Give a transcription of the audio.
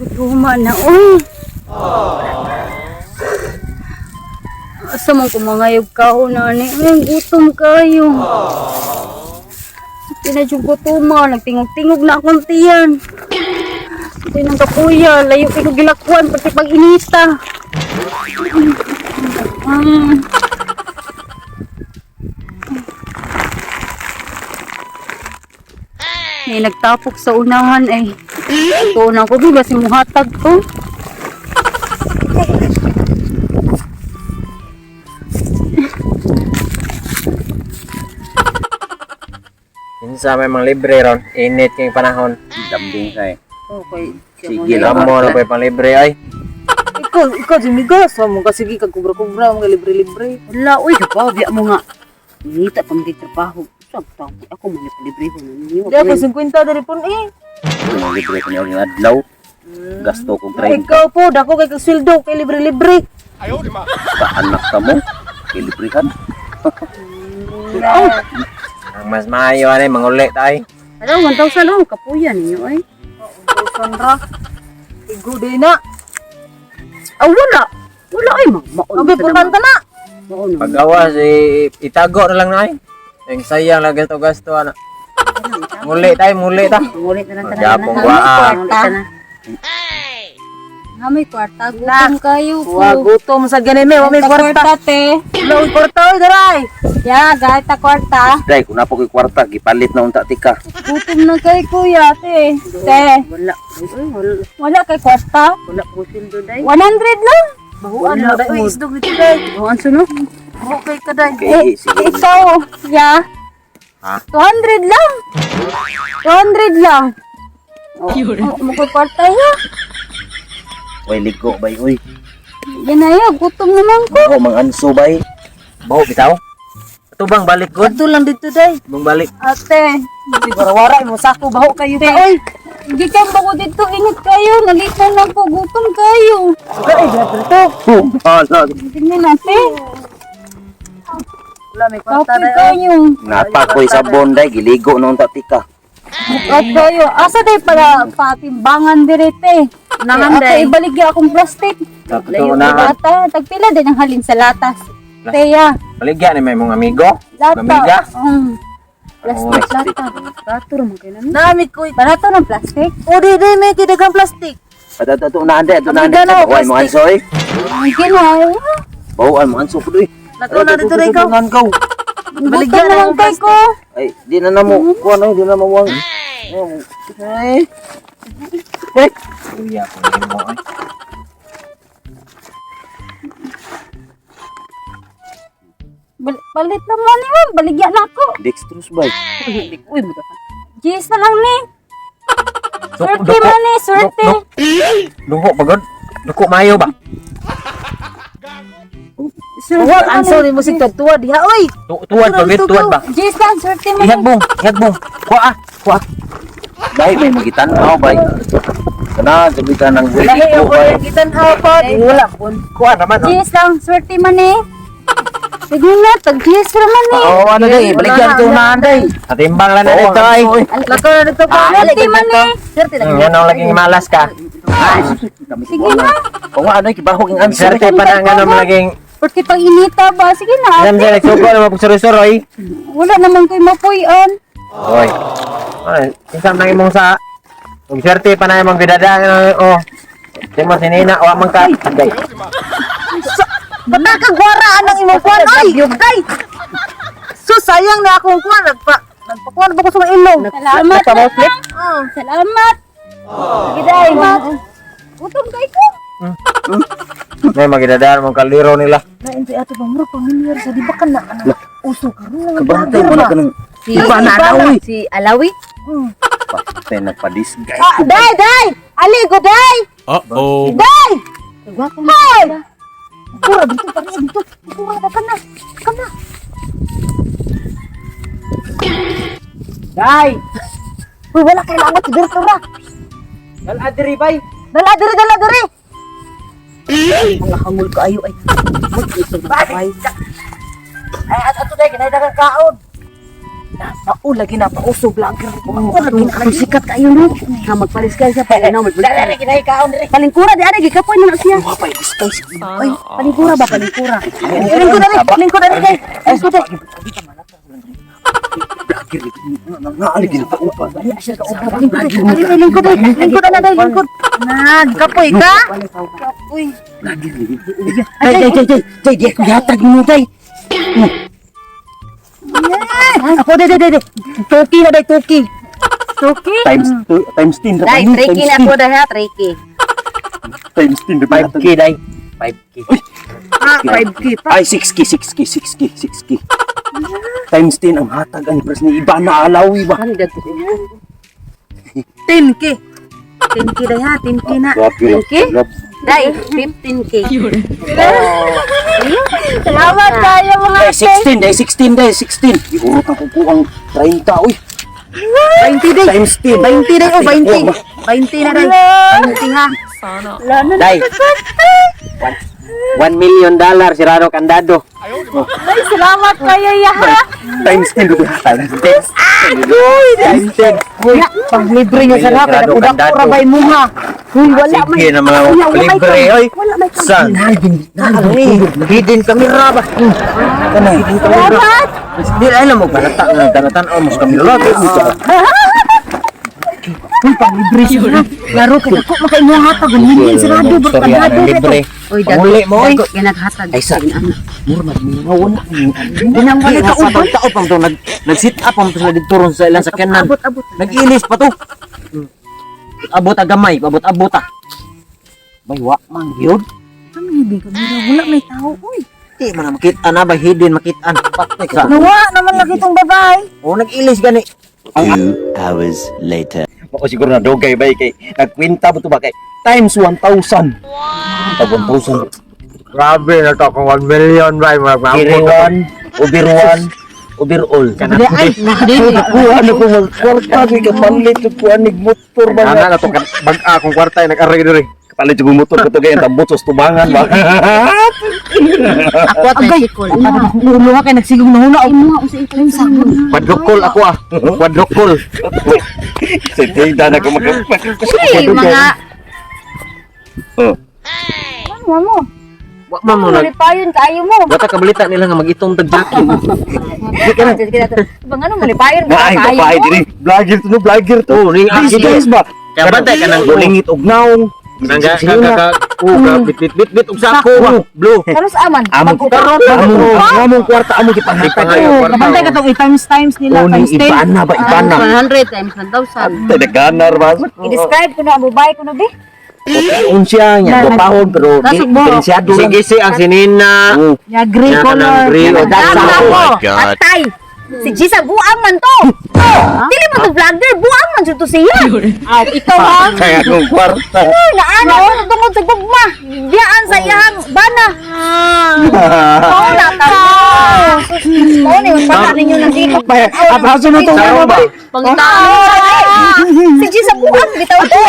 Gutuman na, uy. Asa man ko mangayog kahon na ni. Ay, gutom kayo. Pinadyo gutuman. Nagtingog-tingog na akong tiyan. Ito ng kapuya. Layo kayo gilakwan. Pati pag inita. Nagtapok sa unahan ay. Ito na ko. Biba si muhatag ko. Minsan may mga libre ron. Init yung panahon. Dambing kay. Okay. Sige Alam mo na pa yung pang libre ay. Ikaw Jimigas, mo kasi kag kubra-kubra mga libre-libre. Wala, uy, kapabiya mo nga. Nita pang di trabaho. Sabta, ako man libre ko na ninyo. Di ako 50 dari pun eh. Mga libre ko niya yung adlaw. Gasto ko 30. Ikaw po, dako kay kasildo kay libre-libre. Kaanak ka mo. Kilibrihan. Ang mas maayo ay mangulit ay. Ano, 1,000 lang, kapuya ninyo ay. Sandra. Igo din na. Ah, wala. Wala ay, maon. Abi putanta na. Maon. Pag-awas itago na lang na ay. Yung sayang lang gasto-gasto ana. Muli tayo, muli ta. Ngulit na lang tanan. Yapong waa. May kwarta. Gutom kayo po. Wa gutom sa ganin me, wa may kwarta. te. Lo kwarta oy daray. Ya, gahit ta kwarta. Day, kung napo ko'y kwarta, gipalit na unta tika. Gutom na kay kuya, te. Te. Wala. Wala. Wala kay kwarta. Wala ko sildo day. 100 lang. Bahuan mo day. Uy, isdog nito day. Buwan suno. Okay ka day. Okay, sige. Ikaw, ya. Ha? 200 lang. 200 lang. Mukha kwarta ya. Uy, ligo bay, uy. Yan na ya, gutom naman ko. Ako, mang anso bay. Baho bitaw. Ito bang balik ko? Adto lang dito day. Bang balik. Ate. Di warawara mo sako baho kayo Te, pa. oy. Gikan ba ko dito? Ingat kayo. Nalitan lang po. Gutom kayo. Ay, grabe to. Hala. Tingnan natin. Wala may kwarta Kapit day. kayo. Napakoy sa bonday, giligo na unta tika. At kayo. Asa day para patimbangan direte. Nangan, Ako day. ibaligya akong plastic. Ito na. Lata. Tagpila din ang halin sa latas. Teya. Baligyan ni may mga amigo. Lata. Amiga. Plastic lata. Barato naman kayo namin. Nami ko. Barato ng plastic. O di day may kidagang plastic. Ito na ande, ito na ande. Amiga na, Bawal mo plastic. anso eh. Ang ginawa. Bawal mo anso po doy. Nato na dito day ikaw. Baligyan Gutom naman kay ko. Ay, di na namo. Kuha na, di na mawang. Ay. Kuya ko ni mo ay. Balit naman yun. Baligya na ako. Dextrose bay. Uy, mudahan. Jeez na lang ni. Swerte Duko. man ni, swerte. Duko pagod. Duko mayo ba? Wa anso ni mo sig tuwa diha oy. Tuwad pagod, tuwad ba? Jeez lang, swerte man. Ihagbong. Kuha ah. Kuha. Bay, may magitanaw bay. Kana, sabi ka ng Lahi ko ako bay. yung gitan-aw pa. Wala pun. Kuha naman oh. Jeez lang, swerte man ni. Sige na, tag-jeez naman ni. Oo, ano day, baligyan ko na anday. Atimbang lang na dito ay. Lako na dito pa. Swerte man ni. Swerte lang. Yan ang laging malas ka. Sige na. Kung nga anday, kibahog yung answer. Swerte pa na nga naman laging. Swerte pang inita ba? Sige na. Alam siya nagsuko na mapagsuroy-suroy. Wala naman ko'y mapuyan. Oy. Ay, isang nang imong sa. Kung swerte pa na imong bidadaan oh. Timo sinina wa man ka. Agay. Bata ka gwaraan ang imong kuan ay. Kay. So sayang na akong kuan nagpakuan ba ko sa ilong. Salamat na. Salamat. Sige day. Gutom kay ko. May magidadaan mong kaliro nila. Na hindi ato ba mo pamilyar sa di ba ka na uso ka rin. Kabantay mo na ka ng Si Alawi. Si Alawi. patay nagpa-disguise. Day! Aligo, day! Uh-oh. Day! Hoy! Pura dito pa rin dito. Pura na ka na. Ka na. Day! Uy, wala kailangan si Berto na. Daladri bay. Dala diri. Mga hamul kaayo ay. Mag-isog na kapay. Ay, ato day, kinay dagang kaon. Maulagi na pauso vlogger. Maulagi na sikat kayo no. Na magpalis kayo sa pala na magpalis. Dali kinay kaon diri. Palingkura di ada gikapoy na siya. Wapay gusto. Ay, palingkura ba palingkura? Lingkod dali kay. Lingkod dali. Naaligi na paupa. Lingkod na dali lingkod. Kapoy ka? Kapoy. Day, di ako yatag mo, day. Ako, day. Tuki na, day, tuki. Tuki? Times 10. Dai, tricky na ako dah, tricky. Times 10. 5K, day. 5K. 5K pa. Ay, 6K. Times 10 ang hatag ang pres ni iba na alawi ba? 10K. 10K dah ya, 10K na. Okay. Dai, 15K. Salamat kayo mga 16. Iurot ako po ang 30. Uy, 20 day. times 10. 20 day, 20. 20 na day. 20 ha. Day. $1 million sirado kandado. Ay, salamat kayo ya ha. Times 10 dito. Times 10. Ya, pang libre niya sa lahat. Sigurado Udak kandado. ko rabay mo ha. Uy, wala may. Sige na mga libre, oy. San? Hidden camera ba? Hidden camera. Salamat. Di alam mo balata na danatan o mas camera. Uy, pang libre siya ha. Laro ka ako makainyo hatag. Hindi sarado barkadado libre. Uy, Panguli mo, oy. Ganaghatag. Ay, sa murmad mo na. Dinang wala ka Sa tao pang to nag-sit up ang sila dito ron sa ilang sakyanan. Abot. Nag-ilis pa to. Abot agamay, abot ah. May wa man yun. Ano hindi ka wala may tao. Uy. Di man makita na ba hidden makitaan. Patay ka. Nawa naman lagi itong babae. O nag-ilis gani. 2 hours later. Ako siguro na dogay ba kay nagkwenta ba to ba kay times 1,000. 1,000. Grabe na to kung 1 million ba Kiriwan, overall. Di ay, Kuha na ko magkwarta kay kapalit ko kuha nig motor ba. Ana na to bag-a kung kwarta nag-aray diri. Kapalit ko motor ko to kay tambot sa tubangan ba. ako at tricycle. Ulo ka kay nagsigong nahula. Ay mo ako sa influenza. Quadruple ako ah. Quadruple. Sa tingda na ko Hey, mga Ano mo? Wa man mo nag Malipayon kayo mo. wata kabalita nila nga mag-itong tag-jacket. Bang ano malipayon ka Ay, kayo babae mo? diri. Vlogger to. Oh, ring These guys ba? Kaya bantay ka ng Gulingit og naong. bit og sako ba? Blue. Karos aman. Among among kwarta among gipanghitag. Kabantay ka tong i-times nila. Uning Times 10. iba na ba iba na. 100 times 1,000. Taganar ba? I-describe ko na ang babae ko na be. Unsya nya gopahon pero diferensyado lang. Sige si ang sinina. Ya grey Yan ka ng color. grey. O, Dasa dasa. ko. Oh my God. Atay. Si Gisa buang man to. Dili mo to vlogger, buang man jud to siya. Ikaw ha. Kaya kung kwarta. Na ano, tungod sa gugma. Diyaan sa iyang bana. Wala ta. Mo ni pala ninyo nang dito. Abraso na to. Sarong ba? Si Gisa buang bitaw to.